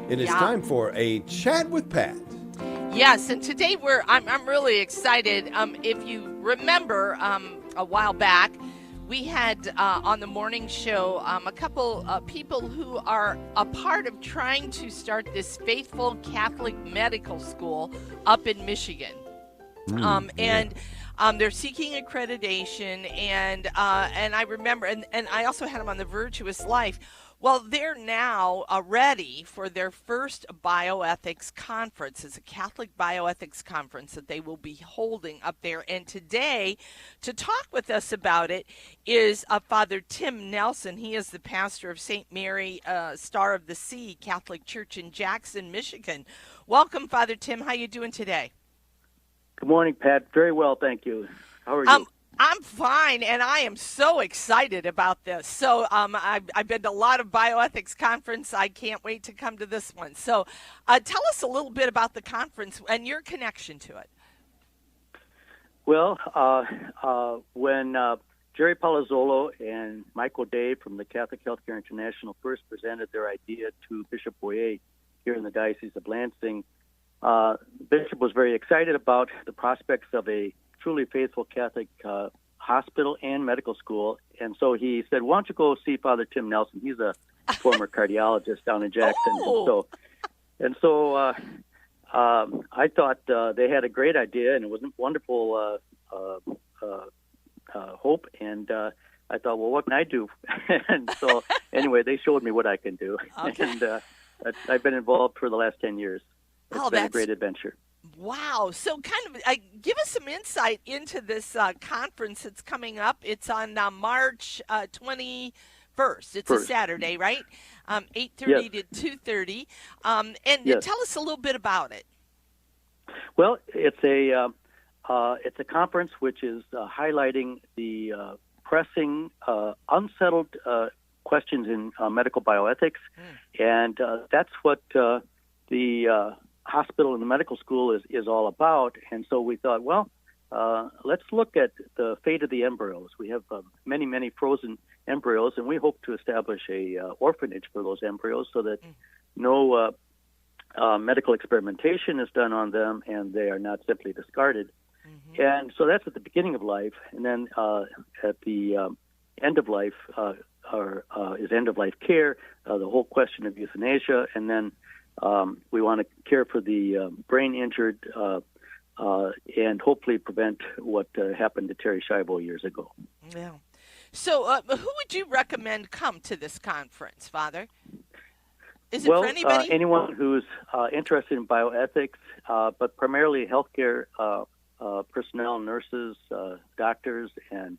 It is time for a chat with Pat. Yes, and today I'm really excited. If you remember, a while back, we had on the morning show a couple people who are a part of trying to start this faithful Catholic medical school up in Michigan. They're seeking accreditation, and I remember, and I also had them on the Virtuous Life. Well, they're now ready for their first bioethics conference. It's a Catholic Bioethics Conference that they will be holding up there. And today, to talk with us about it, is Father Tim Nelson. He is the pastor of St. Mary Star of the Sea Catholic Church in Jackson, Michigan. Welcome, Father Tim. How you doing today? Good morning, Pat. Very well, thank you. How are you? I'm fine, and I am so excited about this. So I've been to a lot of bioethics conference. I can't wait to come to this one. So tell us a little bit about the conference and your connection to it. Well, when Jerry Palazzolo and Michael Day from the Catholic Healthcare International first presented their idea to Bishop Boyer here in the Diocese of Lansing, Bishop was very excited about the prospects of a truly faithful Catholic hospital and medical school. And so he said, why don't you go see Father Tim Nelson? He's a former cardiologist down in Jackson. Oh. And so I thought they had a great idea, and it was a wonderful hope. And I thought, well, what can I do? And so anyway, they showed me what I can do. Okay. And I've been involved for the last 10 years. It's been a great adventure. Wow. So kind of give us some insight into this conference that's coming up. It's on March 21st. It's a Saturday, right? 8:30 to 2:30. Tell us a little bit about it. Well, it's a conference which is highlighting the pressing, unsettled questions in medical bioethics. And that's what the hospital and the medical school is all about. And so we thought, well, let's look at the fate of the embryos. We have many frozen embryos, and we hope to establish a orphanage for those embryos so that no medical experimentation is done on them and they are not simply discarded. And so that's at the beginning of life. And then at the end of life is end-of-life care, the whole question of euthanasia, and then we want to care for the brain injured and hopefully prevent what happened to Terry Schiavo years ago. Yeah. So who would you recommend come to this conference, Father? Is it for anybody? Anyone who's interested in bioethics, but primarily healthcare personnel, nurses, doctors, and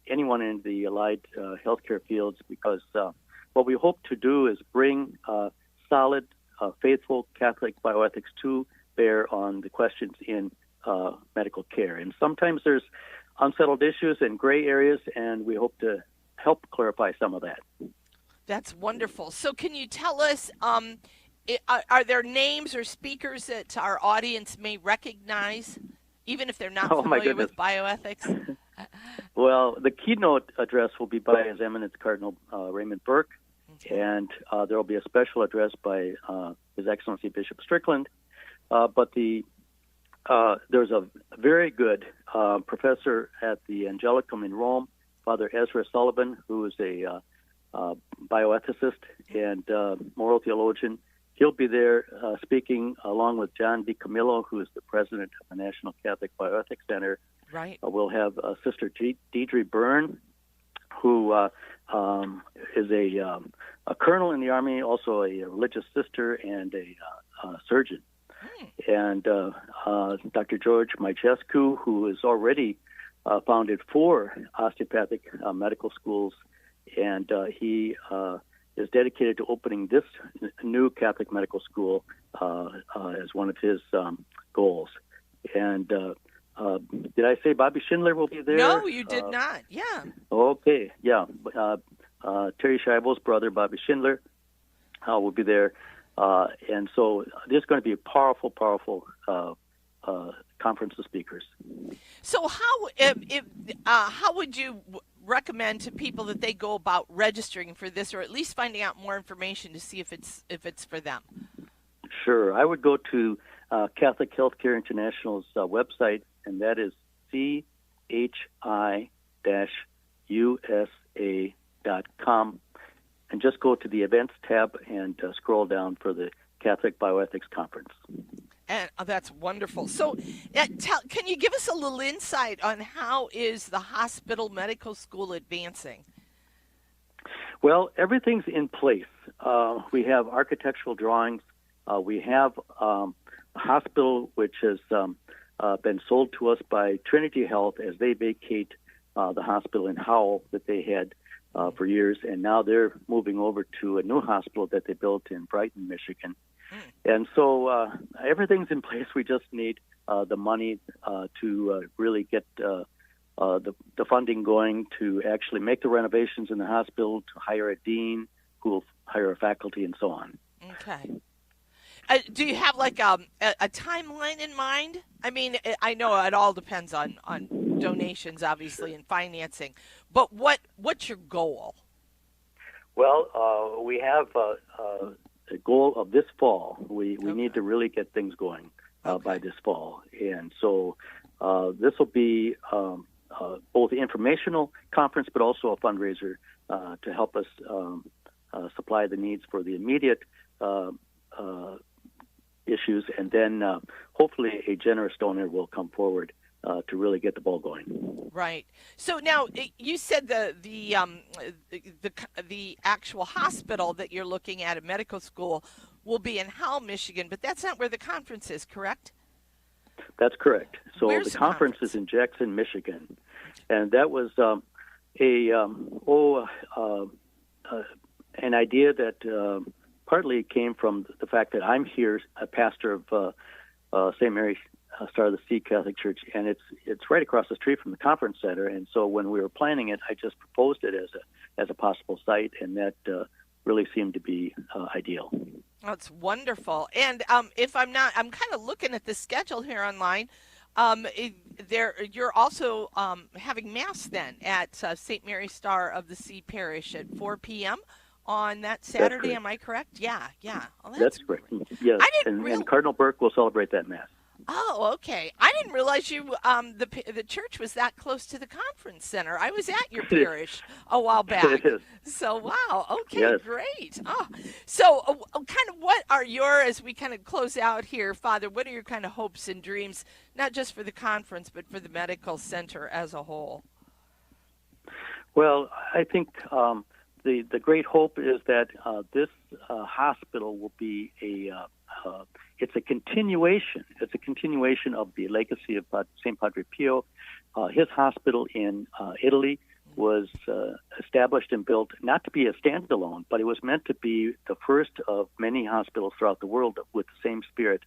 anyone in the allied healthcare fields, because what we hope to do is bring solid, faithful Catholic bioethics to bear on the questions in medical care. And sometimes there's unsettled issues and gray areas, and we hope to help clarify some of that. That's wonderful. So can you tell us, are there names or speakers that our audience may recognize, even if they're not familiar with bioethics? Well, the keynote address will be by His Eminence Cardinal Raymond Burke. And there will be a special address by His Excellency Bishop Strickland. But there's a very good professor at the Angelicum in Rome, Father Ezra Sullivan, who is a bioethicist and moral theologian. He'll be there speaking along with John DiCamillo, who is the president of the National Catholic Bioethics Center. Right. We'll have Sister Deidre Byrne, who is a colonel in the Army, also a religious sister and a surgeon. And Dr. George Majescu, who has already founded 4 osteopathic medical schools, and he is dedicated to opening this new Catholic medical school as one of his goals. And did I say Bobby Schindler will be there? No, you did not. Yeah. Okay. Yeah. Terry Schiavo's brother, Bobby Schindler, will be there. And so there's going to be a powerful conference of speakers. So how would you recommend to people that they go about registering for this, or at least finding out more information to see if it's for them? Sure. I would go to Catholic Healthcare International's website, and that is chi-usa.com, and just go to the events tab and scroll down for the Catholic Bioethics Conference. And that's wonderful. So can you give us a little insight on how is the hospital medical school advancing? Well, everything's in place. We have architectural drawings. We have a hospital which has been sold to us by Trinity Health as they vacate the hospital in Howell that they had for years, and now they're moving over to a new hospital that they built in Brighton, Michigan. And so everything's in place. We just need the money to really get the funding going to actually make the renovations in the hospital, to hire a dean who will hire a faculty, and so on. Okay. Do you have like a timeline in mind? I mean, I know it all depends on donations, obviously, and financing. But what's your goal? Well, we have a goal of this fall. We need to really get things going by this fall. And so this will be both the informational conference, but also a fundraiser to help us supply the needs for the immediate issues, and then hopefully a generous donor will come forward to really get the ball going. Right. So now you said the actual hospital that you're looking at medical school will be in Howell, Michigan, but that's not where the conference is, correct? That's correct. So Where's the conference is in Jackson, Michigan, and that was an idea that partly came from the fact that I'm here, a pastor of St. Mary Star of the Sea Catholic Church, and it's right across the street from the conference center. And so when we were planning it, I just proposed it as a possible site, and that really seemed to be ideal. That's wonderful. And if I'm kind of looking at the schedule here online. You're also having Mass then at St. Mary Star of the Sea Parish at 4 p.m. on that Saturday. Am I correct? Yeah. Oh, that's correct. Yes, and Cardinal Burke will celebrate that Mass. Oh, okay. I didn't realize the church was that close to the conference center. I was at your parish a while back. It is. So, wow. Okay, yes. Great. Oh, so kind of what are as we kind of close out here, Father, what are your kind of hopes and dreams, not just for the conference, but for the medical center as a whole? Well, I think the great hope is that this hospital will be it's a continuation. It's a continuation of the legacy of St. Padre Pio. His hospital in Italy was established and built not to be a standalone, but it was meant to be the first of many hospitals throughout the world with the same spirit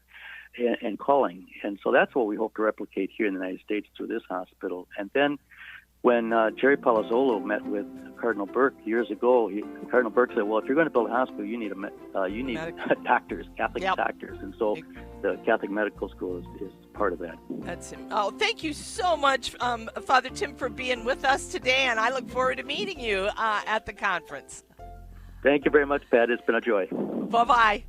and calling. And so that's what we hope to replicate here in the United States through this hospital. And then when Jerry Palazzolo met with Cardinal Burke years ago, Cardinal Burke said, "Well, if you're going to build a hospital, you need doctors, Catholic doctors." And so the Catholic Medical School is part of that. That's him. Oh, thank you so much, Father Tim, for being with us today, and I look forward to meeting you at the conference. Thank you very much, Pat. It's been a joy. Bye-bye.